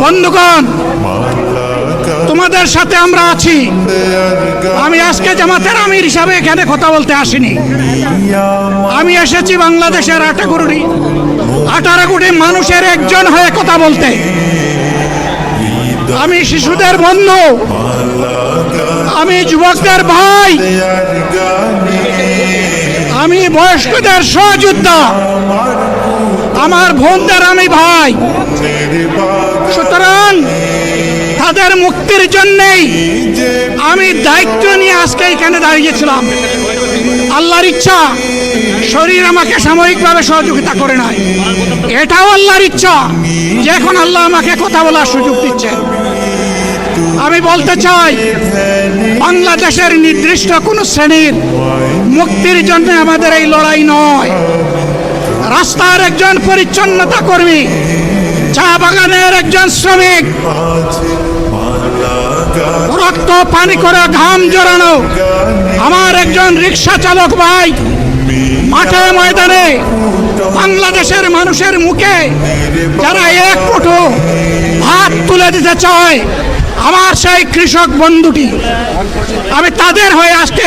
বন্ধুগণ, তোমাদের সাথে আমরা আছি। আমি আজকে জামাতের আমির হিসাবে এখানে কথা বলতে আসিনি। আমি এসেছি বাংলাদেশের 18 কোটি মানুষের একজন হয়ে কথা বলতে। আমি শিশুদের বন্ধু, আমি যুবকদের ভাই, আমি বয়স্কদের সহযোদ্ধা, আমার বোনদের আমি ভাই। সুতরাং তাদের মুক্তির জন্যেই আমি দায়িত্ব নিয়ে আজকে এখানে দাঁড়িয়েছিলাম। আল্লাহর ইচ্ছা শরীর আমাকে সাময়িকভাবে সহযোগিতা করে নাই, এটাও আল্লাহর ইচ্ছা যে এখন আল্লাহ আমাকে কথা বলার সুযোগ দিচ্ছেন। আমি বলতে চাই, বাংলাদেশের নির্দিষ্ট কোন শ্রেণীর মুক্তির জন্য আমাদের এই লড়াই নয়। রাস্তার একজন পরিচ্ছন্নতা কর্মী, চা বাগানের একজন শ্রমিক, রক্ত পানি করে ঘাম জড়ানো আমার একজন রিক্সা চালক ভাই, মাঠে ময়দানে বাংলাদেশের মানুষের মুখে যারা এক মুঠো ভাত তুলে দিতে চায়, আমার সেই কৃষক বন্ধুটি, আমি তাদের হয়ে আজকে